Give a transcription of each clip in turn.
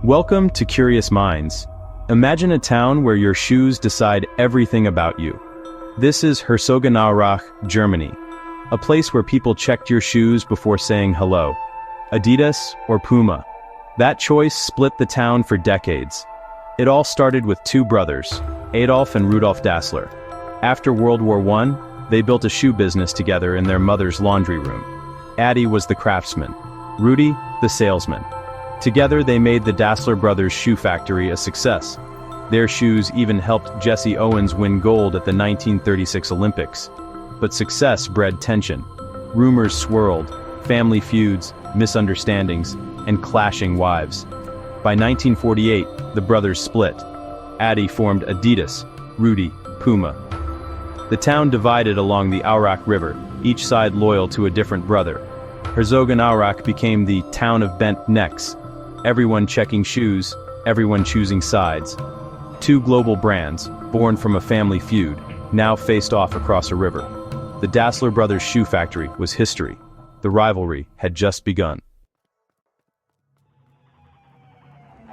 Welcome to Curious Minds. Imagine a town where your shoes decide everything about you. This is Herzogenaurach, Germany, a place where people checked your shoes before saying hello. Adidas or Puma? That choice split the town for decades. It all started with two brothers, Adolf and Rudolf Dassler. After World War I, they built a shoe business together in their mother's laundry room. Adi was the craftsman, Rudi, the salesman. Together they made the Dassler brothers' shoe factory a success. Their shoes even helped Jesse Owens win gold at the 1936 Olympics. But success bred tension. Rumors swirled, family feuds, misunderstandings, and clashing wives. By 1948, the brothers split. Adi formed Adidas, Rudi, Puma. The town divided along the Aurach River, each side loyal to a different brother. Herzogenaurach became the town of bent necks. Everyone checking shoes, everyone choosing sides. Two global brands, born from a family feud, now faced off across a river. The Dassler brothers' shoe factory was history. The rivalry had just begun.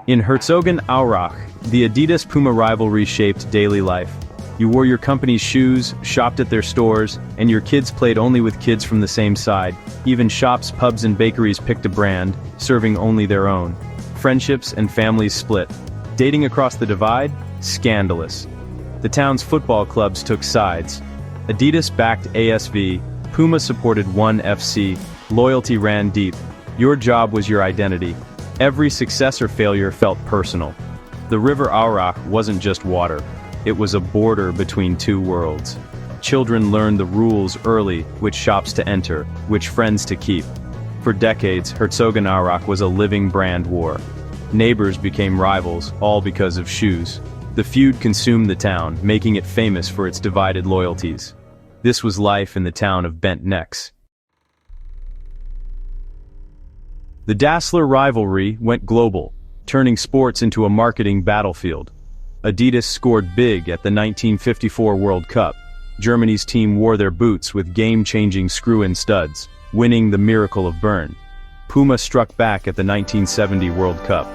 In Herzogenaurach, the Adidas-Puma rivalry shaped daily life. You wore your company's shoes, shopped at their stores, and your kids played only with kids from the same side. Even shops, pubs, and bakeries picked a brand, serving only their own. Friendships and families split. Dating across the divide? Scandalous. The town's football clubs took sides. Adidas backed ASV, Puma supported 1FC, loyalty ran deep. Your job was your identity. Every success or failure felt personal. The river Aurach wasn't just water. It was a border between two worlds. Children learned the rules early, which shops to enter, which friends to keep. For decades, Herzogenaurach was a living brand war. Neighbors became rivals, all because of shoes. The feud consumed the town, making it famous for its divided loyalties. This was life in the town of bent necks. The Dassler rivalry went global, turning sports into a marketing battlefield. Adidas scored big at the 1954 World Cup. Germany's team wore their boots with game-changing screw-in studs, winning the Miracle of Bern. Puma struck back at the 1970 World Cup.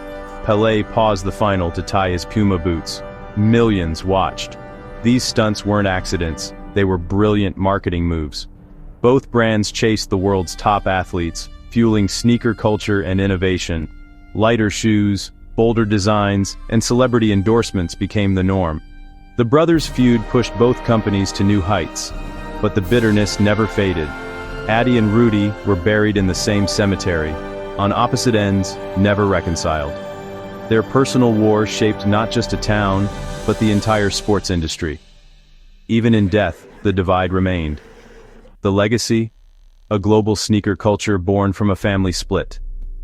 Pelé paused the final to tie his Puma boots. Millions watched. These stunts weren't accidents, they were brilliant marketing moves. Both brands chased the world's top athletes, fueling sneaker culture and innovation. Lighter shoes, bolder designs, and celebrity endorsements became the norm. The brothers' feud pushed both companies to new heights, but the bitterness never faded. Adi and Rudi were buried in the same cemetery, on opposite ends, never reconciled. Their personal war shaped not just a town, but the entire sports industry. Even in death, the divide remained. The legacy? A global sneaker culture born from a family split.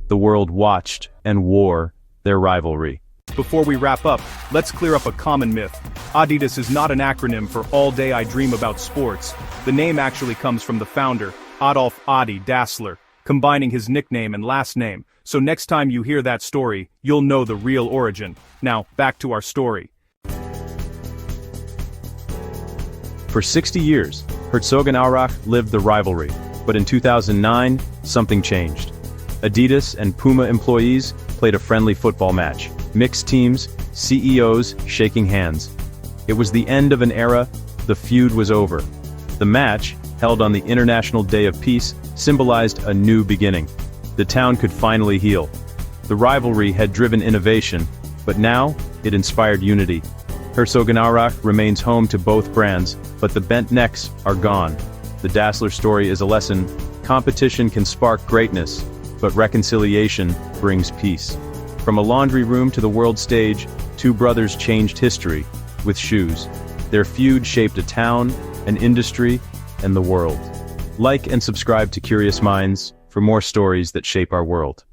The world watched and wore their rivalry. Before we wrap up, let's clear up a common myth. Adidas is not an acronym for All Day I Dream About Sports. The name actually comes from the founder, Adolf Adi Dassler, combining his nickname and last name. So next time you hear that story, you'll know the real origin. Now, back to our story. For 60 years, Herzogenaurach lived the rivalry, but in 2009, something changed. Adidas and Puma employees played a friendly football match. Mixed teams, CEOs shaking hands. It was the end of an era, the feud was over. The match, held on the International Day of Peace, symbolized a new beginning. The town could finally heal. The rivalry had driven innovation, but now, it inspired unity. Herzogenaurach remains home to both brands, but the bent necks are gone. The Dassler story is a lesson. Competition can spark greatness, but reconciliation brings peace. From a laundry room to the world stage, two brothers changed history with shoes. Their feud shaped a town, an industry, and the world. Like and subscribe to Curious Minds for more stories that shape our world.